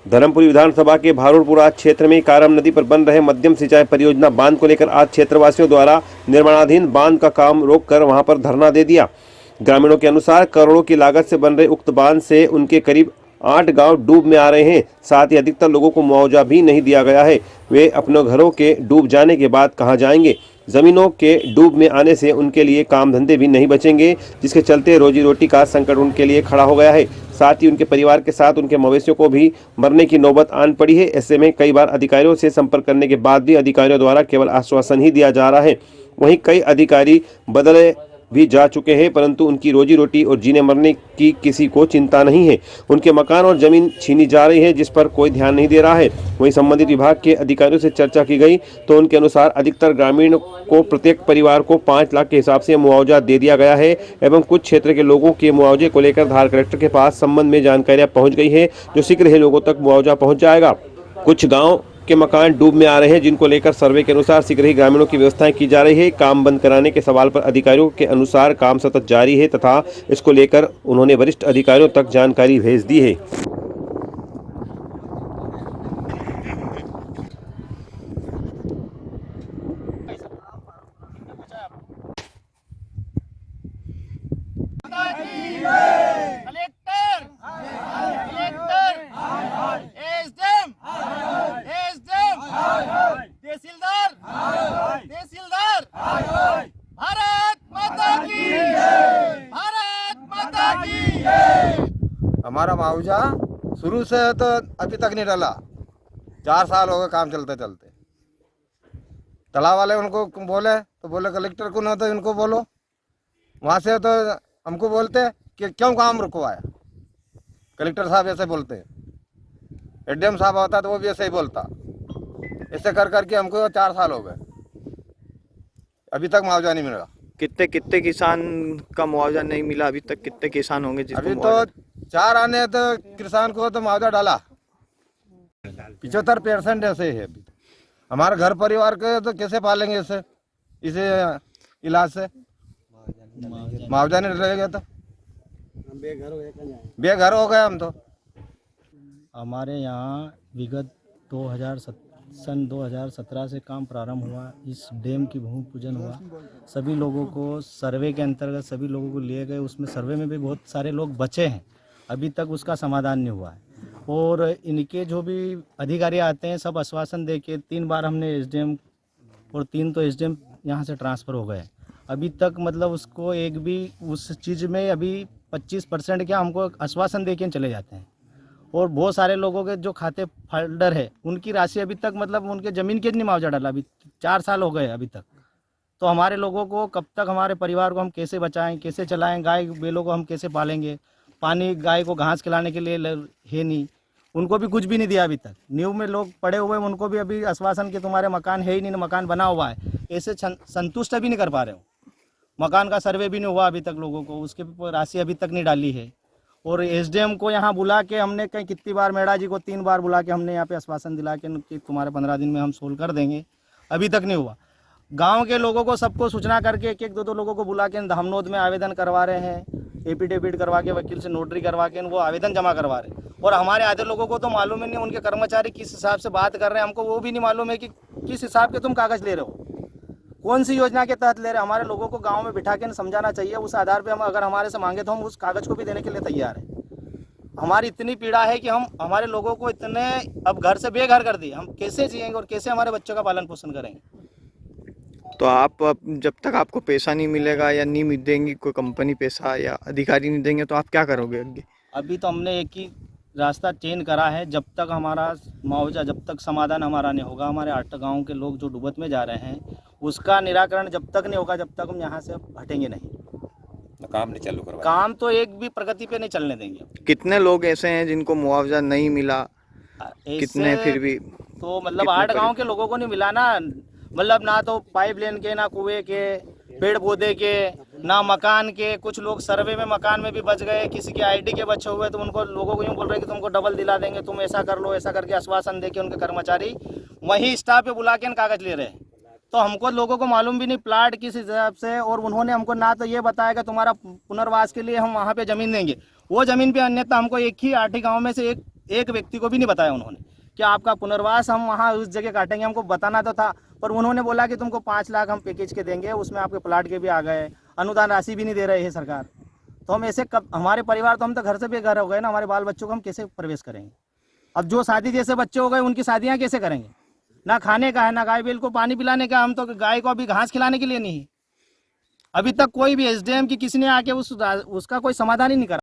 धर्मपुरी विधानसभा के भारूडपुरा क्षेत्र में कारम नदी पर बन रहे मध्यम सिंचाई परियोजना बांध को लेकर आज क्षेत्रवासियों द्वारा निर्माणाधीन बांध का काम रोककर वहां पर धरना दे दिया। ग्रामीणों के अनुसार करोड़ों की लागत से बन रहे उक्त बांध से उनके करीब 8 गांव डूब में आ रहे हैं। साथ ही अधिकतर लोगों को मुआवजा भी नहीं दिया गया है। वे अपने घरों के डूब जाने के बाद कहां जाएंगे? जमीनों के डूब में आने से उनके लिए काम धंधे भी नहीं बचेंगे, जिसके चलते रोजी रोटी का संकट उनके लिए खड़ा हो गया है। साथ ही उनके परिवार के साथ उनके मवेशियों को भी मरने की नौबत आन पड़ी है। ऐसे में कई बार अधिकारियों से संपर्क करने के बाद भी अधिकारियों द्वारा केवल आश्वासन ही दिया जा रहा है। वहीं कई अधिकारी बदले भी जा चुके हैं, परंतु उनकी रोजी रोटी और जीने मरने की किसी को चिंता नहीं है। उनके मकान और जमीन छीनी जा रही है, जिस पर कोई ध्यान नहीं दे रहा है। वहीं संबंधित विभाग के अधिकारियों से चर्चा की गई तो उनके अनुसार अधिकतर ग्रामीण को प्रत्येक परिवार को 5 लाख के हिसाब से मुआवजा दे दिया गया है एवं कुछ क्षेत्र के लोगों के मुआवजे को लेकर धार कलेक्टर के पास संबंध में जानकारियां पहुंच गई है, जो शीघ्र ही लोगों तक मुआवजा पहुंच जाएगा। कुछ गाँव के मकान डूब में आ रहे हैं, जिनको लेकर सर्वे के अनुसार शीघ्र ही ग्रामीणों की व्यवस्थाएं की जा रही है। काम बंद कराने के सवाल पर अधिकारियों के अनुसार काम सतत जारी है तथा इसको लेकर उन्होंने वरिष्ठ अधिकारियों तक जानकारी भेज दी है। हमारा मुआवजा शुरू से तो अभी तक नहीं डला। 4 साल हो गए काम चलते चलते। तालाब वाले उनको बोले कलेक्टर को ना, तो इनको बोलो। वहाँ से तो हमको बोलते कि क्यों काम रुकवाया। कलेक्टर साहब ऐसे बोलते हैं, एडीएम साहब होता तो वो भी ऐसे ही बोलता। ऐसे कर करके हमको 4 साल हो गए, अभी तक मुआवजा नहीं मिला। कितने किसान का मुआवजा नहीं मिला अभी तक? कितने किसान होंगे जिसको अभी तो 4 आने तो किसान को तो मुआवजा डाला। 75% ऐसे है। अभी हमारे घर परिवार के तो कैसे पालेंगे इसे इलाज से मुआवजा नहीं रहेगा तो बेघर हो गए हम तो। हमारे यहाँ विगत सन 2017 से काम प्रारंभ हुआ। इस डैम की भूमि पूजन हुआ। सभी लोगों को सर्वे के अंतर्गत सभी लोगों को लिए गए। उसमें सर्वे में भी बहुत सारे लोग बचे हैं, अभी तक उसका समाधान नहीं हुआ है। और इनके जो भी अधिकारी आते हैं सब आश्वासन दे के 3 बार हमने एसडीएम और 3 तो एसडीएम यहाँ से ट्रांसफ़र हो गए। अभी तक मतलब उसको एक भी उस चीज़ में अभी 25% क्या हमको आश्वासन दे के चले जाते हैं। और बहुत सारे लोगों के जो खाते फोल्डर है उनकी राशि अभी तक मतलब उनके ज़मीन के नहीं मुआवजा डाला। अभी 4 साल हो गए अभी तक। तो हमारे लोगों को कब तक, हमारे परिवार को हम कैसे बचाएं, कैसे चलाएं, गाय बैलों को हम कैसे पालेंगे? पानी गाय को घास खिलाने के लिए है नहीं, उनको भी कुछ भी नहीं दिया अभी तक। न्यू में लोग पड़े हुए हैं, उनको भी अभी आश्वासन कि तुम्हारे मकान है ही नहीं, मकान बना हुआ है, ऐसे संतुष्ट अभी नहीं कर पा रहे हो। मकान का सर्वे भी नहीं हुआ अभी तक लोगों को, उसके राशि अभी तक नहीं डाली है। और एसडीएम को यहाँ बुला के हमने कहीं कितनी बार, मेड़ा जी को 3 बार बुला के हमने यहाँ पे आश्वासन दिला के कि तुम्हारे 15 दिन में हम सोल्व कर देंगे, अभी तक नहीं हुआ। गांव के लोगों को सबको सूचना करके 1-1, 2-2 लोगों को बुला के धामनोद में आवेदन करवा रहे हैं, एफिडेविट करवा के, वकील से नोटरी करवा के वो आवेदन जमा करवा रहे हैं। और हमारे आधे लोगों को तो मालूम ही नहीं, उनके कर्मचारी किस हिसाब से बात कर रहे हैं हमको वो भी नहीं मालूम है कि किस हिसाब के तुम कागज़ ले रहे हो, कौन सी योजना के तहत ले रहे हैं। हमारे लोगों को गाँव में बिठा के समझाना चाहिए। उस आधार पर हम अगर हमारे से मांगे तो हम उस कागज़ को भी देने के लिए तैयार हैं। हमारी इतनी पीड़ा है कि हम हमारे लोगों को इतने अब घर से बेघर कर दिए, हम कैसे जिएंगे और कैसे हमारे बच्चों का पालन पोषण करेंगे? तो आप जब तक आपको पैसा नहीं मिलेगा या नहीं देंगी कोई कंपनी पैसा या अधिकारी नहीं देंगे तो आप क्या करोगे आगे? अभी तो हमने एक ही रास्ता चेंज करा है, जब तक हमारा मुआवजा, जब तक समाधान हमारा नहीं होगा, हमारे 8 गाँव के लोग जो डूबत में जा रहे हैं उसका निराकरण जब तक नहीं होगा, जब तक हम यहाँ से हटेंगे नहीं। काम नहीं चालू करवा, काम तो एक भी प्रगति पे नहीं चलने देंगे। कितने लोग ऐसे हैं जिनको मुआवजा नहीं मिला? कितने फिर भी तो मतलब 8 गांव के लोगों को नहीं मिला ना, मतलब ना तो पाइपलाइन के, ना कुएं के, पेड़ पौधे के, ना मकान के। कुछ लोग सर्वे में मकान में भी बच गए, किसी के आईडी के बचे हुए, तो उनको लोगों को यूँ बोल रहे कि तुमको डबल दिला देंगे, तुम ऐसा कर लो, ऐसा करके आश्वासन दे के उनके कर्मचारी वहीं स्टाफ पे बुला के कागज ले रहे हैं। तो हमको लोगों को मालूम भी नहीं प्लाट किस हिसाब से। और उन्होंने हमको ना तो ये बताया कि तुम्हारा पुनर्वास के लिए हम वहाँ पे ज़मीन देंगे, वो ज़मीन पे अन्यथा हमको एक ही 8 गाँव में से एक एक व्यक्ति को भी नहीं बताया उन्होंने कि आपका पुनर्वास हम वहाँ उस जगह काटेंगे। हमको बताना तो था, पर उन्होंने बोला कि तुमको 5 लाख हम पैकेज के देंगे, उसमें आपके प्लाट के भी आ गए, अनुदान राशि भी नहीं दे रहे है सरकार। तो हम ऐसे कब, हमारे परिवार तो हम तो घर से बेघर हो गए ना, हमारे बाल बच्चों को हम कैसे प्रवेश करेंगे? अब जो शादी जैसे बच्चे हो गए उनकी शादियाँ कैसे करेंगे? ना खाने का है, ना गाय बैल को पानी पिलाने का, हम तो गाय को अभी घास खिलाने के लिए नहीं है। अभी तक कोई भी एसडीएम की किसी ने आके उसका कोई समाधान ही नहीं करा।